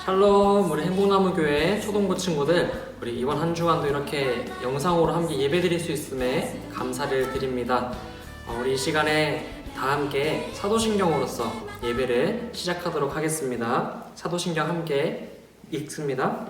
샬롬, 우리 행복나무교회 초동부 친구들, 우리 이번 한 주간도 이렇게 영상으로 함께 예배드릴 수 있음에 감사를 드립니다. 우리 이 시간에 다 함께 사도신경으로서 예배를 시작하도록 하겠습니다. 사도신경 함께 읽습니다.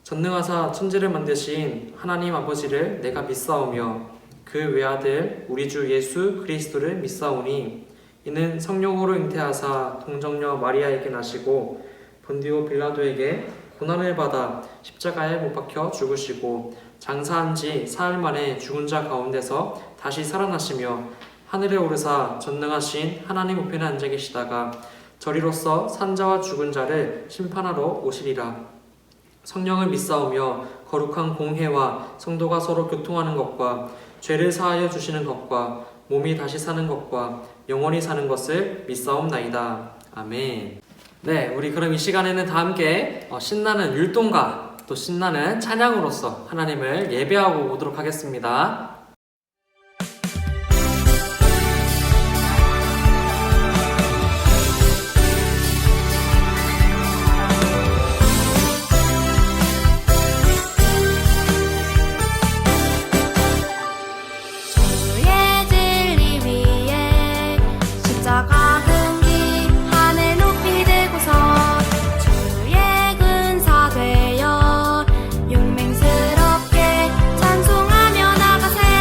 전능하사 천지를 만드신 하나님 아버지를 내가 믿사오며 그 외아들 우리 주 예수 그리스도를 믿사오니 이는 성령으로 잉태하사 동정녀 마리아에게 나시고 본디오 빌라도에게 고난을 받아 십자가에 못 박혀 죽으시고 장사한 지 사흘 만에 죽은 자 가운데서 다시 살아나시며 하늘에 오르사 전능하신 하나님 우편에 앉아 계시다가 저리로서 산자와 죽은 자를 심판하러 오시리라. 성령을 믿사오며 거룩한 공회와 성도가 서로 교통하는 것과 죄를 사하여 주시는 것과 몸이 다시 사는 것과 영원히 사는 것을 믿사옵나이다. 아멘. 네, 우리 그럼 이 시간에는 다 함께 신나는 율동과 또 신나는 찬양으로서 하나님을 예배하고 오도록 하겠습니다. 용맹스럽게 찬송하며 나가세.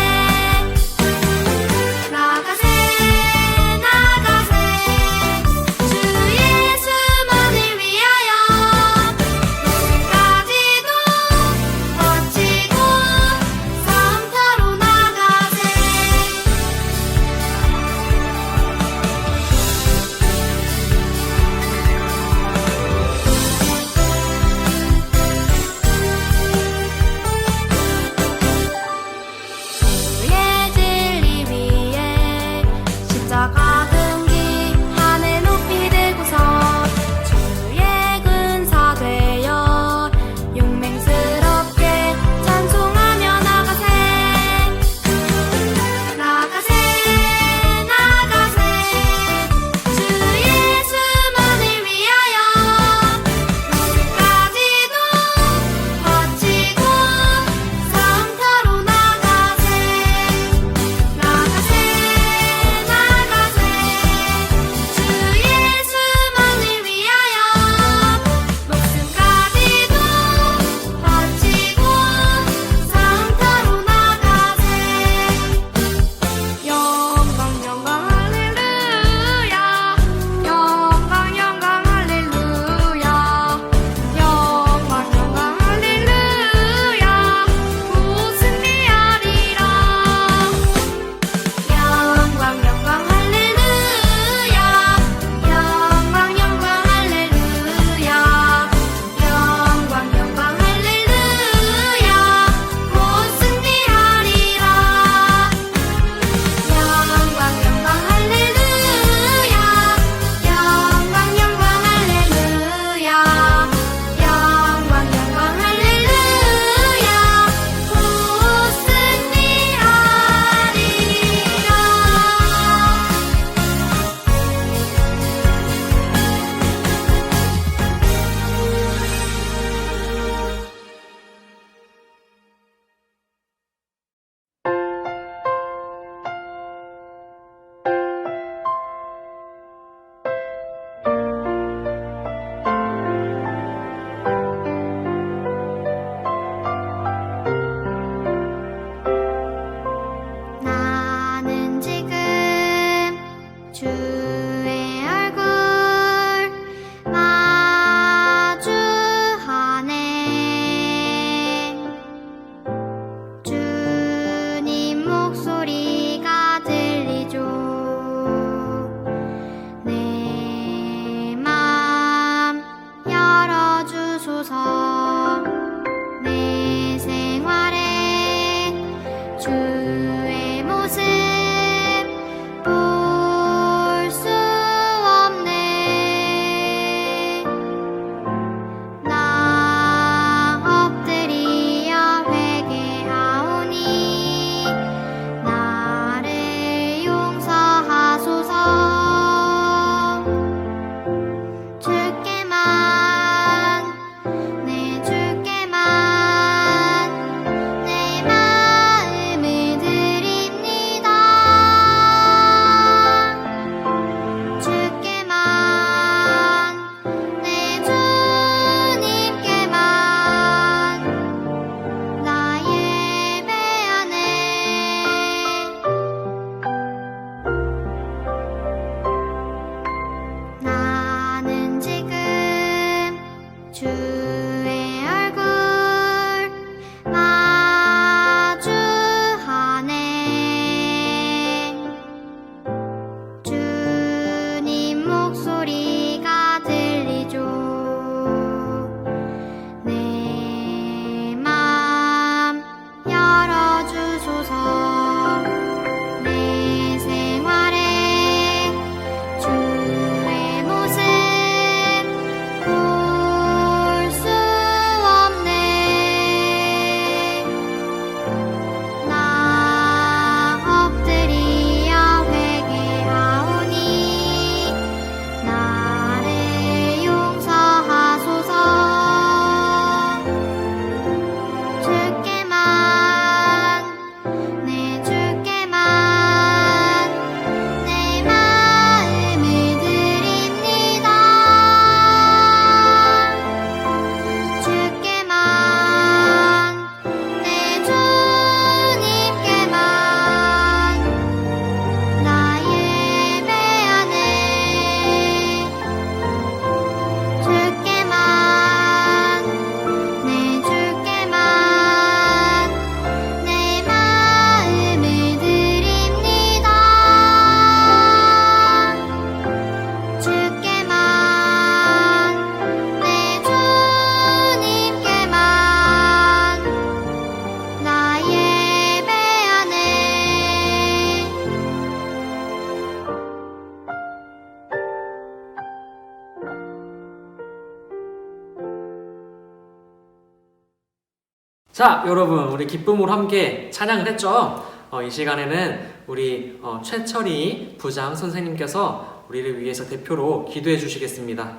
자, 여러분, 우리 기쁨으로 함께 찬양을 했죠? 이 시간에는 우리 최철희 부장 선생님께서 우리를 위해서 대표로 기도해 주시겠습니다.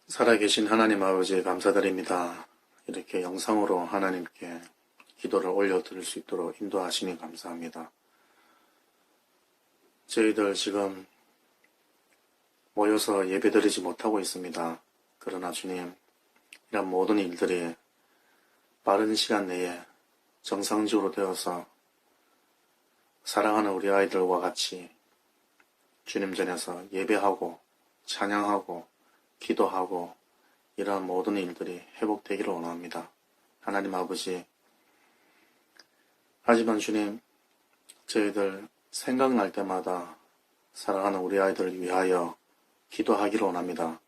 살아계신 하나님 아버지 감사드립니다. 이렇게 영상으로 하나님께 기도를 올려드릴 수 있도록 인도하시니 감사합니다. 저희들 지금 모여서 예배드리지 못하고 있습니다. 그러나 주님, 이런 모든 일들이 빠른 시간 내에 정상적으로 되어서 사랑하는 우리 아이들과 같이 주님 전에서 예배하고 찬양하고 기도하고 이러한 모든 일들이 회복되기를 원합니다. 하나님 아버지, 하지만 주님, 저희들 생각날 때마다 사랑하는 우리 아이들을 위하여 기도하기를 원합니다.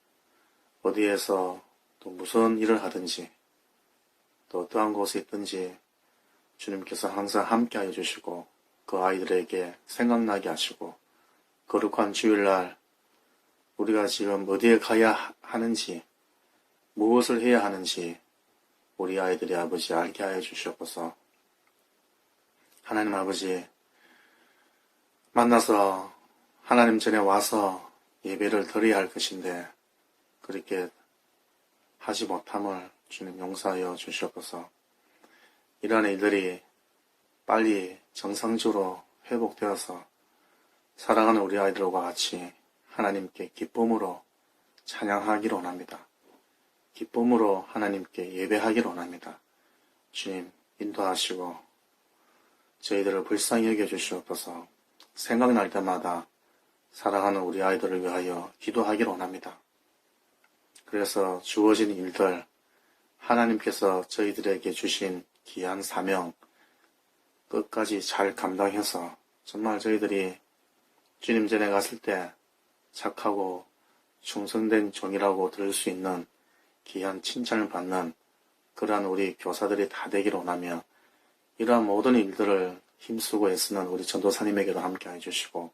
어디에서 또 무슨 일을 하든지 또 어떠한 곳에 있든지 주님께서 항상 함께하여 주시고 그 아이들에게 생각나게 하시고 거룩한 주일날 우리가 지금 어디에 가야 하는지 무엇을 해야 하는지 우리 아이들이 아버지 알게 하여 주시옵소서. 하나님 아버지, 만나서 하나님 전에 와서 예배를 드려야 할 것인데 그렇게 하지 못함을 주님 용서하여 주시옵소서. 이러한 일들이 빨리 정상적으로 회복되어서 사랑하는 우리 아이들과 같이 하나님께 기쁨으로 찬양하기를 원합니다. 기쁨으로 하나님께 예배하기를 원합니다. 주님 인도하시고 저희들을 불쌍히 여겨주시옵소서. 생각날 때마다 사랑하는 우리 아이들을 위하여 기도하기를 원합니다. 그래서 주어진 일들, 하나님께서 저희들에게 주신 귀한 사명 끝까지 잘 감당해서 정말 저희들이 주님 전에 갔을 때 착하고 충성된 종이라고 들을 수 있는 귀한 칭찬을 받는 그러한 우리 교사들이 다 되기를 원하며 이러한 모든 일들을 힘쓰고 애쓰는 우리 전도사님에게도 함께 해주시고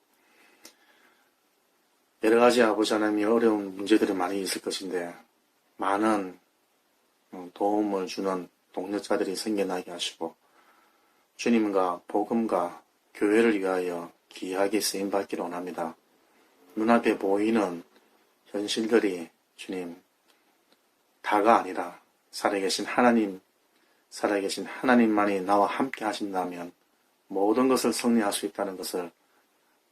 여러 가지 아버지 하나님이 어려운 문제들이 많이 있을 것인데 많은 도움을 주는 동력자들이 생겨나게 하시고 주님과 복음과 교회를 위하여 귀하게 쓰임받기를 원합니다. 눈앞에 보이는 현실들이 주님 다가 아니라 살아계신 하나님만이 나와 함께 하신다면 모든 것을 승리할 수 있다는 것을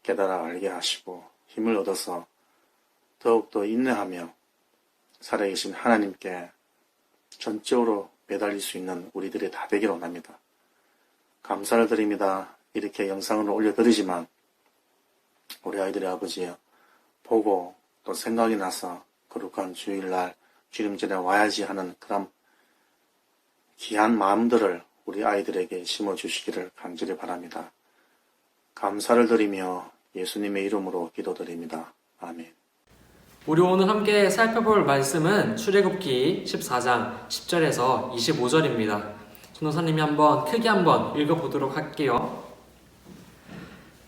깨달아 알게 하시고 힘을 얻어서 더욱더 인내하며 살아계신 하나님께 전적으로 매달릴 수 있는 우리들이 다 되기를 원합니다. 감사를 드립니다. 이렇게 영상을 올려드리지만 우리 아이들의 아버지 보고 또 생각이 나서 거룩한 주일날 주님 전에 와야지 하는 그런 귀한 마음들을 우리 아이들에게 심어주시기를 간절히 바랍니다. 감사를 드리며 예수님의 이름으로 기도드립니다. 아멘. 우리 오늘 함께 살펴볼 말씀은 출애굽기 14장 10절에서 25절입니다. 전도사님이 크게 한번 읽어보도록 할게요.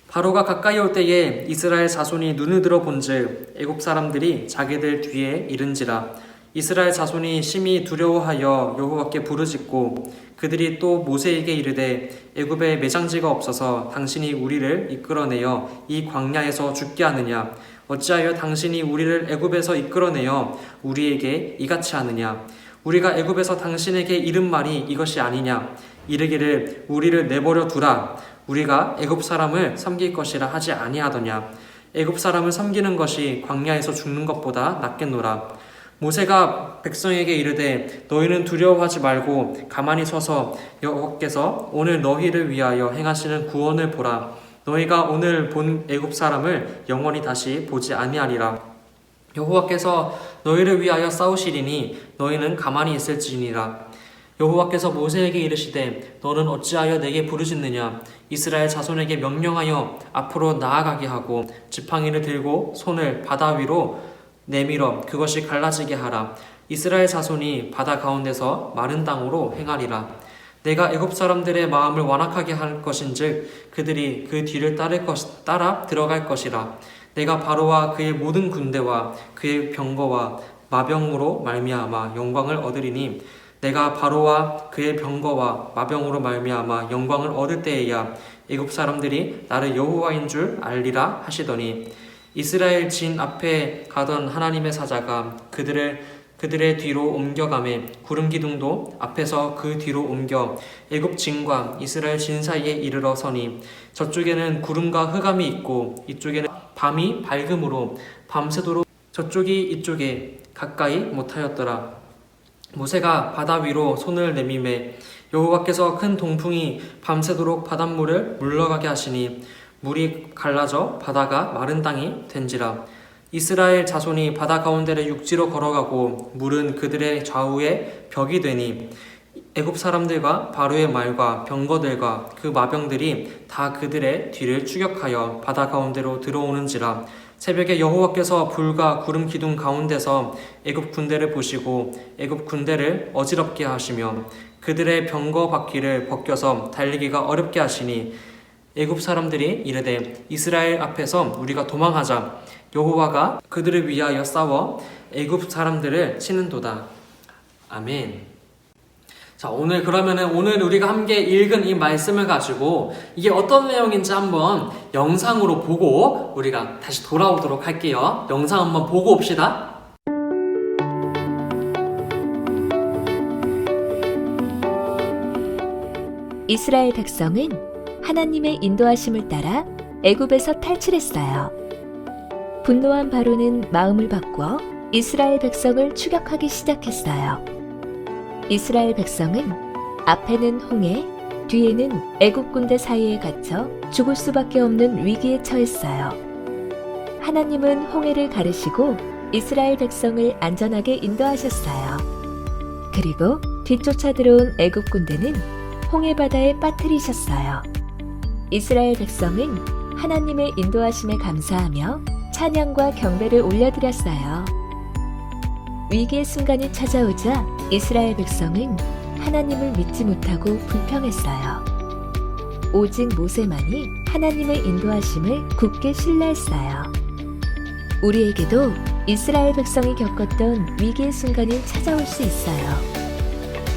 바로가 가까이 올 때에 이스라엘 자손이 눈을 들어 본즉 애굽 사람들이 자기들 뒤에 이른지라. 이스라엘 자손이 심히 두려워하여 여호와께 부르짖고 그들이 또 모세에게 이르되 애굽에 매장지가 없어서 당신이 우리를 이끌어내어 이 광야에서 죽게 하느냐. 어찌하여 당신이 우리를 애굽에서 이끌어내어 우리에게 이같이 하느냐. 우리가 애굽에서 당신에게 이른 말이 이것이 아니냐. 이르기를 우리를 내버려 두라. 우리가 애굽 사람을 섬길 것이라 하지 아니하더냐. 애굽 사람을 섬기는 것이 광야에서 죽는 것보다 낫겠노라. 모세가 백성에게 이르되 너희는 두려워하지 말고 가만히 서서 여호와께서 오늘 너희를 위하여 행하시는 구원을 보라. 너희가 오늘 본 애굽 사람을 영원히 다시 보지 아니하리라. 여호와께서 너희를 위하여 싸우시리니 너희는 가만히 있을지니라. 여호와께서 모세에게 이르시되 너는 어찌하여 내게 부르짖느냐. 이스라엘 자손에게 명령하여 앞으로 나아가게 하고 지팡이를 들고 손을 바다 위로 내밀어 그것이 갈라지게 하라. 이스라엘 자손이 바다 가운데서 마른 땅으로 행하리라. 내가 애굽 사람들의 마음을 완악하게 할 것인즉 그들이 그 뒤를 따라 들어갈 것이라. 내가 바로와 그의 모든 군대와 그의 병거와 마병으로 말미암아 영광을 얻으리니 내가 바로와 그의 병거와 마병으로 말미암아 영광을 얻을 때에야 애굽 사람들이 나를 여호와인 줄 알리라 하시더니 이스라엘 진 앞에 가던 하나님의 사자가 그들의 뒤로 옮겨가매 구름 기둥도 앞에서 그 뒤로 옮겨 애굽 진과 이스라엘 진 사이에 이르러 서니 저쪽에는 구름과 흑암이 있고 이쪽에는 밤이 밝음으로 밤새도록 저쪽이 이쪽에 가까이 못하였더라. 모세가 바다 위로 손을 내밀매 여호와께서 큰 동풍이 밤새도록 바닷물을 물러가게 하시니 물이 갈라져 바다가 마른 땅이 된지라. 이스라엘 자손이 바다 가운데를 육지로 걸어가고 물은 그들의 좌우에 벽이 되니 애굽 사람들과 바로의 말과 병거들과 그 마병들이 다 그들의 뒤를 추격하여 바다 가운데로 들어오는지라. 새벽에 여호와께서 불과 구름 기둥 가운데서 애굽 군대를 보시고 애굽 군대를 어지럽게 하시며 그들의 병거 바퀴를 벗겨서 달리기가 어렵게 하시니 애굽 사람들이 이르되 이스라엘 앞에서 우리가 도망하자. 여호와가 그들을 위하여 싸워 애굽 사람들을 치는도다. 아멘. 자, 오늘 우리가 함께 읽은 이 말씀을 가지고 이게 어떤 내용인지 한번 영상으로 보고 우리가 다시 돌아오도록 할게요. 영상 한번 보고 옵시다. 이스라엘 백성은 하나님의 인도하심을 따라 애굽에서 탈출했어요. 분노한 바로는 마음을 바꿔 이스라엘 백성을 추격하기 시작했어요. 이스라엘 백성은 앞에는 홍해, 뒤에는 애굽 군대 사이에 갇혀 죽을 수밖에 없는 위기에 처했어요. 하나님은 홍해를 가르시고 이스라엘 백성을 안전하게 인도하셨어요. 그리고 뒤쫓아 들어온 애굽 군대는 홍해 바다에 빠뜨리셨어요. 이스라엘 백성은 하나님의 인도하심에 감사하며 찬양과 경배를 올려드렸어요. 위기의 순간이 찾아오자 이스라엘 백성은 하나님을 믿지 못하고 불평했어요. 오직 모세만이 하나님의 인도하심을 굳게 신뢰했어요. 우리에게도 이스라엘 백성이 겪었던 위기의 순간이 찾아올 수 있어요.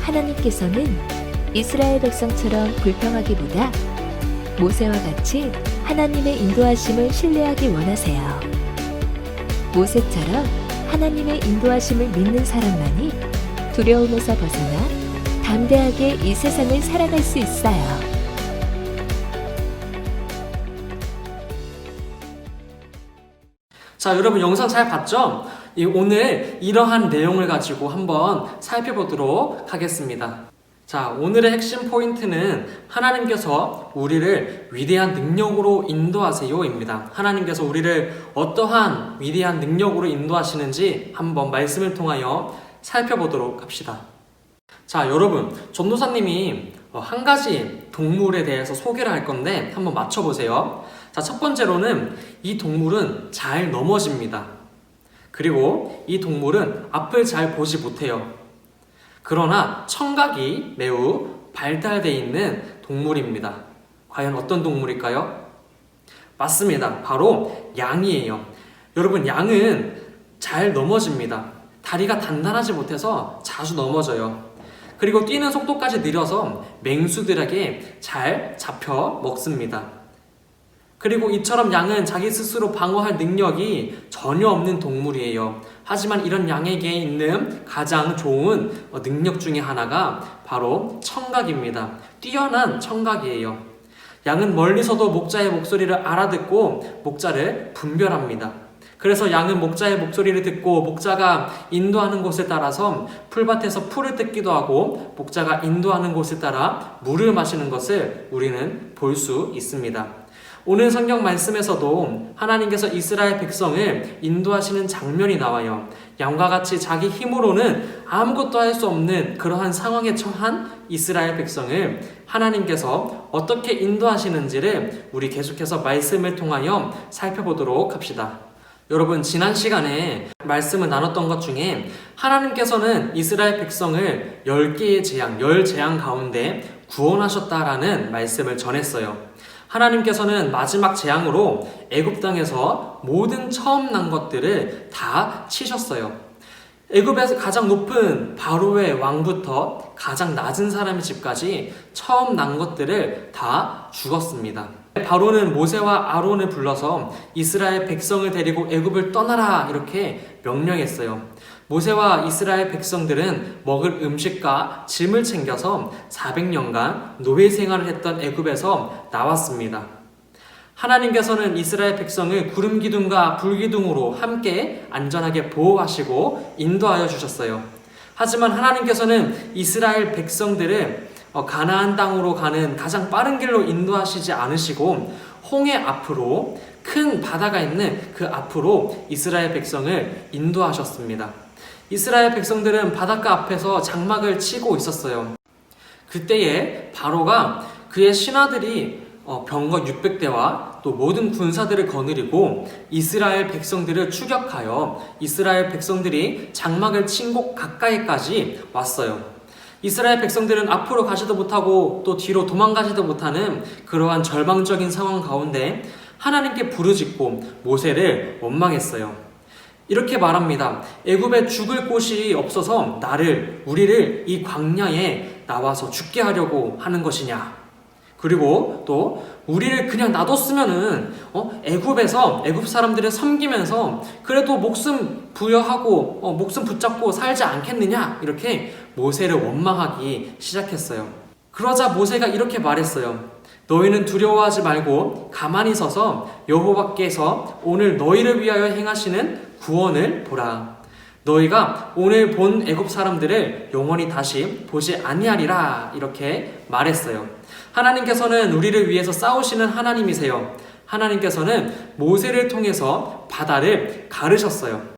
하나님께서는 이스라엘 백성처럼 불평하기보다 모세와 같이 하나님의 인도하심을 신뢰하기 원하세요. 모세처럼 하나님의 인도하심을 믿는 사람만이 두려움에서 벗어나 담대하게 이 세상을 살아갈 수 있어요. 자, 여러분 영상 잘 봤죠? 오늘 이러한 내용을 가지고 한번 살펴보도록 하겠습니다. 자, 오늘의 핵심 포인트는 하나님께서 우리를 위대한 능력으로 인도하세요입니다. 하나님께서 우리를 어떠한 위대한 능력으로 인도하시는지 한번 말씀을 통하여 살펴보도록 합시다. 자, 여러분, 전도사님이 한 가지 동물에 대해서 소개를 할 건데 한번 맞춰보세요. 자, 첫 번째로는 이 동물은 잘 넘어집니다. 그리고 이 동물은 앞을 잘 보지 못해요. 그러나 청각이 매우 발달되어 있는 동물입니다. 과연 어떤 동물일까요? 맞습니다. 바로 양이에요. 여러분, 양은 잘 넘어집니다. 다리가 단단하지 못해서 자주 넘어져요. 그리고 뛰는 속도까지 느려서 맹수들에게 잘 잡혀 먹습니다. 그리고 이처럼 양은 자기 스스로 방어할 능력이 전혀 없는 동물이에요. 하지만 이런 양에게 있는 가장 좋은 능력 중에 하나가 바로 청각입니다. 뛰어난 청각이에요. 양은 멀리서도 목자의 목소리를 알아듣고 목자를 분별합니다. 그래서 양은 목자의 목소리를 듣고 목자가 인도하는 곳에 따라서 풀밭에서 풀을 뜯기도 하고 목자가 인도하는 곳에 따라 물을 마시는 것을 우리는 볼 수 있습니다. 오늘 성경 말씀에서도 하나님께서 이스라엘 백성을 인도하시는 장면이 나와요. 양과 같이 자기 힘으로는 아무것도 할 수 없는 그러한 상황에 처한 이스라엘 백성을 하나님께서 어떻게 인도하시는지를 우리 계속해서 말씀을 통하여 살펴보도록 합시다. 여러분, 지난 시간에 말씀을 나눴던 것 중에 하나님께서는 이스라엘 백성을 10개의 재앙, 10재앙 가운데 구원하셨다라는 말씀을 전했어요. 하나님께서는 마지막 재앙으로 애굽 땅에서 모든 처음 난 것들을 다 치셨어요. 애굽에서 가장 높은 바로의 왕부터 가장 낮은 사람의 집까지 처음 난 것들을 다 죽었습니다. 바로는 모세와 아론을 불러서 이스라엘 백성을 데리고 애굽을 떠나라 이렇게 명령했어요. 모세와 이스라엘 백성들은 먹을 음식과 짐을 챙겨서 400년간 노예 생활을 했던 애굽에서 나왔습니다. 하나님께서는 이스라엘 백성을 구름 기둥과 불 기둥으로 함께 안전하게 보호하시고 인도하여 주셨어요. 하지만 하나님께서는 이스라엘 백성들을 가나안 땅으로 가는 가장 빠른 길로 인도하시지 않으시고 홍해 앞으로 큰 바다가 있는 그 앞으로 이스라엘 백성을 인도하셨습니다. 이스라엘 백성들은 바닷가 앞에서 장막을 치고 있었어요. 그때에 바로가 그의 신하들이 병거 600대와 또 모든 군사들을 거느리고 이스라엘 백성들을 추격하여 이스라엘 백성들이 장막을 친 곳 가까이까지 왔어요. 이스라엘 백성들은 앞으로 가지도 못하고 또 뒤로 도망가지도 못하는 그러한 절망적인 상황 가운데 하나님께 부르짖고 모세를 원망했어요. 이렇게 말합니다. 애굽에 죽을 곳이 없어서 우리를 이 광야에 나와서 죽게 하려고 하는 것이냐? 그리고 또 우리를 그냥 놔뒀으면은 애굽에서 애굽 사람들을 섬기면서 그래도 목숨 부여하고 목숨 붙잡고 살지 않겠느냐? 이렇게 모세를 원망하기 시작했어요. 그러자 모세가 이렇게 말했어요. 너희는 두려워하지 말고 가만히 서서 여호와께서 오늘 너희를 위하여 행하시는 구원을 보라. 너희가 오늘 본 애굽 사람들을 영원히 다시 보지 아니하리라. 이렇게 말했어요. 하나님께서는 우리를 위해서 싸우시는 하나님이세요. 하나님께서는 모세를 통해서 바다를 가르셨어요.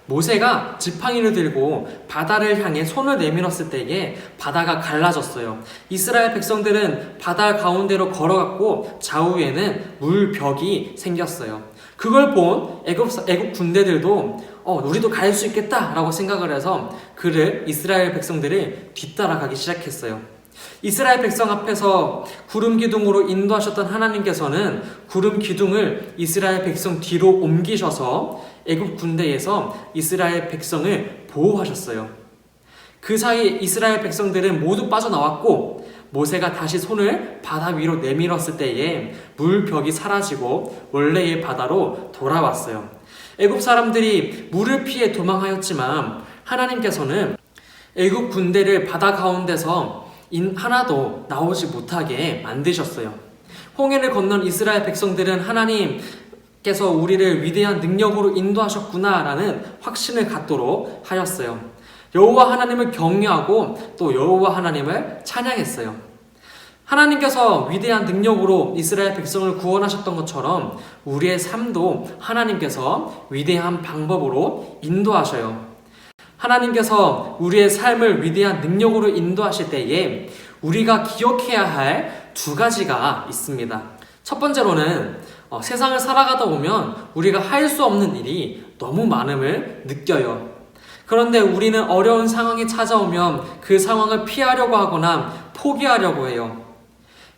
모세가 지팡이를 들고 바다를 향해 손을 내밀었을 때에 바다가 갈라졌어요. 이스라엘 백성들은 바다 가운데로 걸어갔고 좌우에는 물벽이 생겼어요. 그걸 본 애굽 군대들도 우리도 갈 수 있겠다라고 생각을 해서 이스라엘 백성들을 뒤따라가기 시작했어요. 이스라엘 백성 앞에서 구름 기둥으로 인도하셨던 하나님께서는 구름 기둥을 이스라엘 백성 뒤로 옮기셔서 애굽 군대에서 이스라엘 백성을 보호하셨어요. 그 사이 이스라엘 백성들은 모두 빠져나왔고 모세가 다시 손을 바다 위로 내밀었을 때에 물벽이 사라지고 원래의 바다로 돌아왔어요. 애굽 사람들이 물을 피해 도망하였지만 하나님께서는 애굽 군대를 바다 가운데서 하나도 나오지 못하게 만드셨어요. 홍해를 건넌 이스라엘 백성들은 하나님께서 우리를 위대한 능력으로 인도하셨구나라는 확신을 갖도록 하였어요. 여호와 하나님을 경외하고 또 여호와 하나님을 찬양했어요. 하나님께서 위대한 능력으로 이스라엘 백성을 구원하셨던 것처럼 우리의 삶도 하나님께서 위대한 방법으로 인도하셔요. 하나님께서 우리의 삶을 위대한 능력으로 인도하실 때에 우리가 기억해야 할 두 가지가 있습니다. 첫 번째로는 세상을 살아가다 보면 우리가 할 수 없는 일이 너무 많음을 느껴요. 그런데 우리는 어려운 상황이 찾아오면 그 상황을 피하려고 하거나 포기하려고 해요.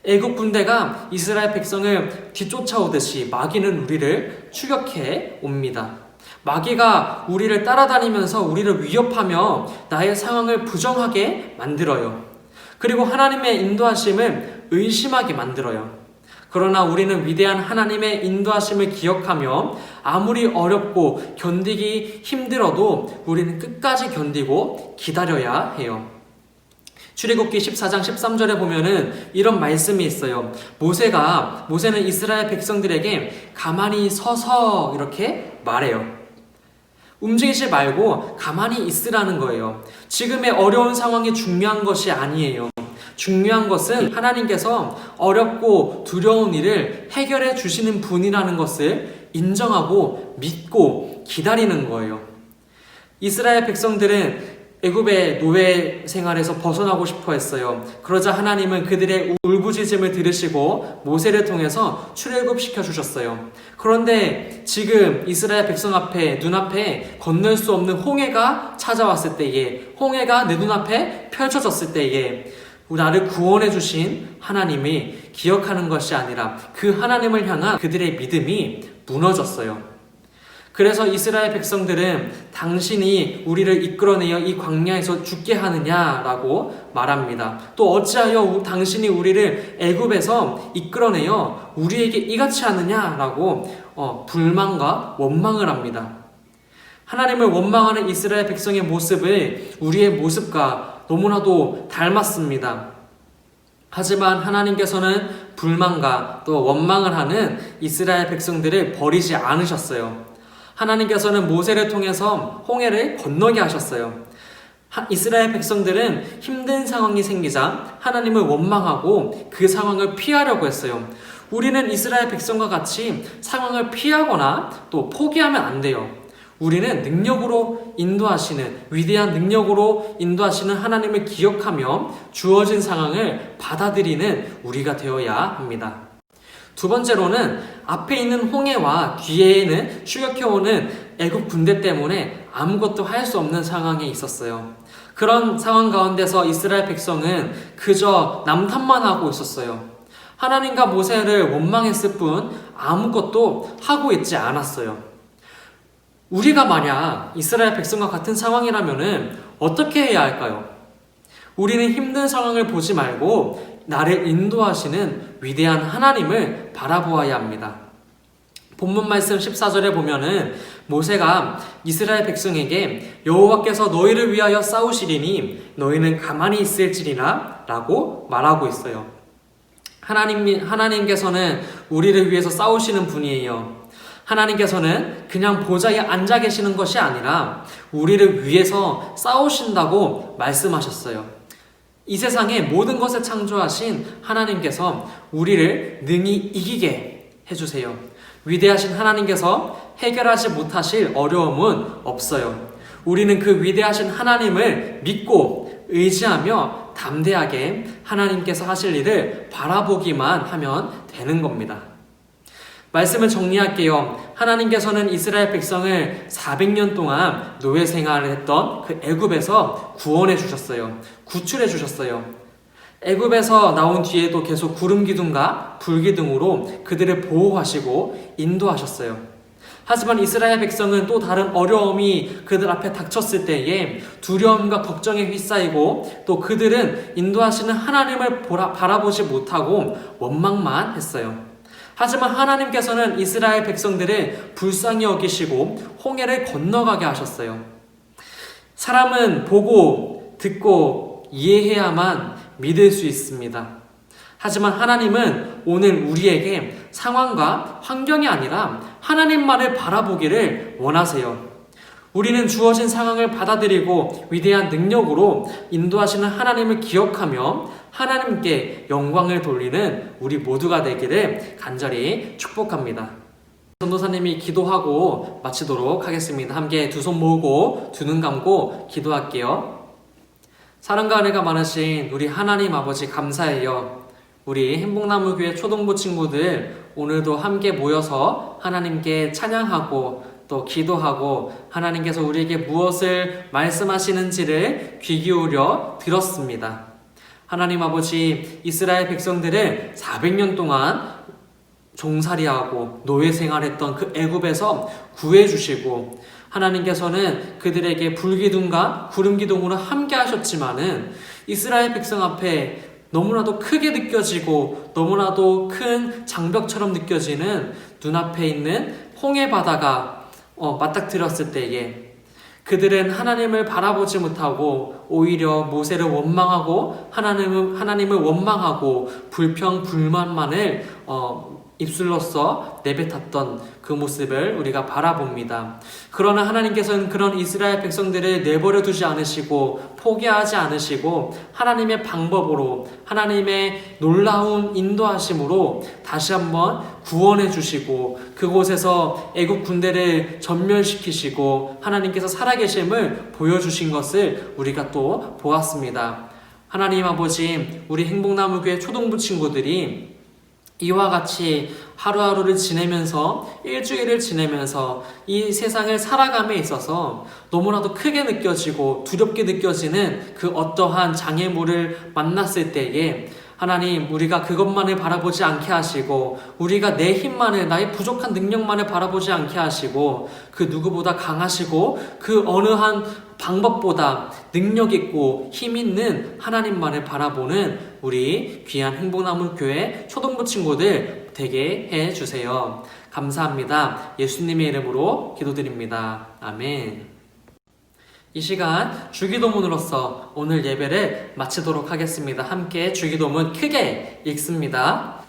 애굽 군대가 이스라엘 백성을 뒤쫓아오듯이 마귀는 우리를 추격해 옵니다. 마귀가 우리를 따라다니면서 우리를 위협하며 나의 상황을 부정하게 만들어요. 그리고 하나님의 인도하심을 의심하게 만들어요. 그러나 우리는 위대한 하나님의 인도하심을 기억하며 아무리 어렵고 견디기 힘들어도 우리는 끝까지 견디고 기다려야 해요. 출애굽기 14장 13절에 보면은 이런 말씀이 있어요. 모세는 이스라엘 백성들에게 가만히 서서 이렇게 말해요. 움직이지 말고 가만히 있으라는 거예요. 지금의 어려운 상황이 중요한 것이 아니에요. 중요한 것은 하나님께서 어렵고 두려운 일을 해결해 주시는 분이라는 것을 인정하고 믿고 기다리는 거예요. 이스라엘 백성들은 애굽의 노예 생활에서 벗어나고 싶어 했어요. 그러자 하나님은 그들의 울부짖음을 들으시고 모세를 통해서 출애굽시켜 주셨어요. 그런데 지금 이스라엘 백성 눈앞에 건널 수 없는 홍해가 찾아왔을 때에, 홍해가 내 눈앞에 펼쳐졌을 때에 나를 구원해 주신 하나님이 기억하는 것이 아니라 그 하나님을 향한 그들의 믿음이 무너졌어요. 그래서 이스라엘 백성들은 당신이 우리를 이끌어내어 이 광야에서 죽게 하느냐라고 말합니다. 또 어찌하여 당신이 우리를 애굽에서 이끌어내어 우리에게 이같이 하느냐라고 불만과 원망을 합니다. 하나님을 원망하는 이스라엘 백성의 모습을 우리의 모습과 너무나도 닮았습니다. 하지만 하나님께서는 불만과 또 원망을 하는 이스라엘 백성들을 버리지 않으셨어요. 하나님께서는 모세를 통해서 홍해를 건너게 하셨어요. 이스라엘 백성들은 힘든 상황이 생기자 하나님을 원망하고 그 상황을 피하려고 했어요. 우리는 이스라엘 백성과 같이 상황을 피하거나 또 포기하면 안 돼요. 우리는 능력으로 인도하시는, 위대한 능력으로 인도하시는 하나님을 기억하며 주어진 상황을 받아들이는 우리가 되어야 합니다. 두 번째로는 앞에 있는 홍해와 뒤에는 추격해오는 애굽 군대 때문에 아무것도 할 수 없는 상황에 있었어요. 그런 상황 가운데서 이스라엘 백성은 그저 남탓만 하고 있었어요. 하나님과 모세를 원망했을 뿐 아무것도 하고 있지 않았어요. 우리가 만약 이스라엘 백성과 같은 상황이라면 어떻게 해야 할까요? 우리는 힘든 상황을 보지 말고 나를 인도하시는 위대한 하나님을 바라보아야 합니다. 본문 말씀 14절에 보면은 모세가 이스라엘 백성에게 여호와께서 너희를 위하여 싸우시리니 너희는 가만히 있을지니라 라고 말하고 있어요. 하나님께서는 우리를 위해서 싸우시는 분이에요. 하나님께서는 그냥 보좌에 앉아 계시는 것이 아니라 우리를 위해서 싸우신다고 말씀하셨어요. 이 세상의 모든 것을 창조하신 하나님께서 우리를 능히 이기게 해주세요. 위대하신 하나님께서 해결하지 못하실 어려움은 없어요. 우리는 그 위대하신 하나님을 믿고 의지하며 담대하게 하나님께서 하실 일을 바라보기만 하면 되는 겁니다. 말씀을 정리할게요. 하나님께서는 이스라엘 백성을 400년 동안 노예 생활을 했던 그 애굽에서 구원해 주셨어요. 구출해 주셨어요. 애굽에서 나온 뒤에도 계속 구름 기둥과 불 기둥으로 그들을 보호하시고 인도하셨어요. 하지만 이스라엘 백성은 또 다른 어려움이 그들 앞에 닥쳤을 때에 두려움과 걱정에 휩싸이고 또 그들은 인도하시는 하나님을 바라보지 못하고 원망만 했어요. 하지만 하나님께서는 이스라엘 백성들을 불쌍히 여기시고 홍해를 건너가게 하셨어요. 사람은 보고 듣고 이해해야만 믿을 수 있습니다. 하지만 하나님은 오늘 우리에게 상황과 환경이 아니라 하나님만을 바라보기를 원하세요. 우리는 주어진 상황을 받아들이고 위대한 능력으로 인도하시는 하나님을 기억하며 하나님께 영광을 돌리는 우리 모두가 되기를 간절히 축복합니다. 전도사님이 기도하고 마치도록 하겠습니다. 함께 두 손 모으고 두 눈 감고 기도할게요. 사랑과 은혜가 많으신 우리 하나님 아버지 감사해요. 우리 행복나무교회 초등부 친구들 오늘도 함께 모여서 하나님께 찬양하고 또 기도하고 하나님께서 우리에게 무엇을 말씀하시는지를 귀 기울여 들었습니다. 하나님 아버지, 이스라엘 백성들을 400년 동안 종살이하고 노예 생활했던 그 애굽에서 구해주시고 하나님께서는 그들에게 불기둥과 구름기둥으로 함께 하셨지만은 이스라엘 백성 앞에 너무나도 크게 느껴지고 너무나도 큰 장벽처럼 느껴지는 눈앞에 있는 홍해 바다가 맞닥뜨렸을 때에 그들은 하나님을 바라보지 못하고 오히려 모세를 원망하고 하나님을 원망하고 불평불만만을 입술로써 내뱉었던 그 모습을 우리가 바라봅니다. 그러나 하나님께서는 그런 이스라엘 백성들을 내버려 두지 않으시고 포기하지 않으시고 하나님의 방법으로 하나님의 놀라운 인도하심으로 다시 한번 구원해 주시고 그곳에서 애국 군대를 전멸시키시고 하나님께서 살아계심을 보여주신 것을 우리가 또 보았습니다. 하나님 아버지, 우리 행복나무교회 초등부 친구들이 이와 같이 하루하루를 지내면서 일주일을 지내면서 이 세상을 살아감에 있어서 너무나도 크게 느껴지고 두렵게 느껴지는 그 어떠한 장애물을 만났을 때에 하나님, 우리가 그것만을 바라보지 않게 하시고, 우리가 내 힘만을, 나의 부족한 능력만을 바라보지 않게 하시고, 그 누구보다 강하시고, 그 어느 한 방법보다 능력 있고 힘 있는 하나님만을 바라보는 우리 귀한 행복나무교회 초등부 친구들 되게 해주세요. 감사합니다. 예수님의 이름으로 기도드립니다. 아멘. 이 시간 주기도문으로서 오늘 예배를 마치도록 하겠습니다. 함께 주기도문 크게 읽습니다.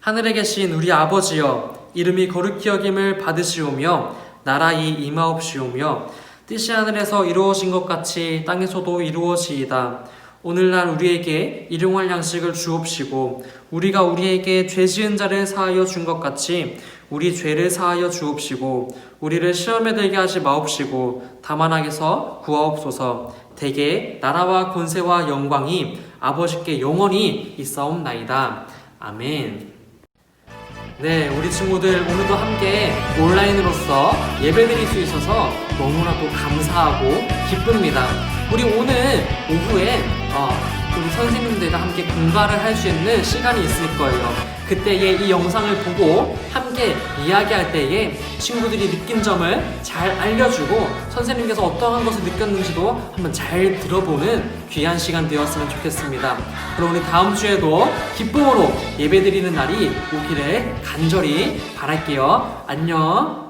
하늘에 계신 우리 아버지여, 이름이 거룩히 여김을 받으시오며 나라의 임하옵시오며 뜻이 하늘에서 이루어진 것 같이 땅에서도 이루어지이다. 오늘날 우리에게 일용할 양식을 주옵시고 우리가 우리에게 죄 지은 자를 사하여 준 것 같이 우리 죄를 사하여 주옵시고 우리를 시험에 들게 하지 마옵시고 다만 악에서 구하옵소서. 대개 나라와 권세와 영광이 아버지께 영원히 있사옵나이다. 아멘. 네, 우리 친구들 오늘도 함께 온라인으로서 예배드릴 수 있어서 너무나도 감사하고 기쁩니다. 우리 오늘 오후에 우리 선생님들과 함께 공부를 할 수 있는 시간이 있을 거예요. 그때에 이 영상을 보고 함께 이야기할 때에 친구들이 느낀 점을 잘 알려주고 선생님께서 어떠한 것을 느꼈는지도 한번 잘 들어보는 귀한 시간 되었으면 좋겠습니다. 그럼 우리 다음 주에도 기쁨으로 예배드리는 날이 오기를 간절히 바랄게요. 안녕.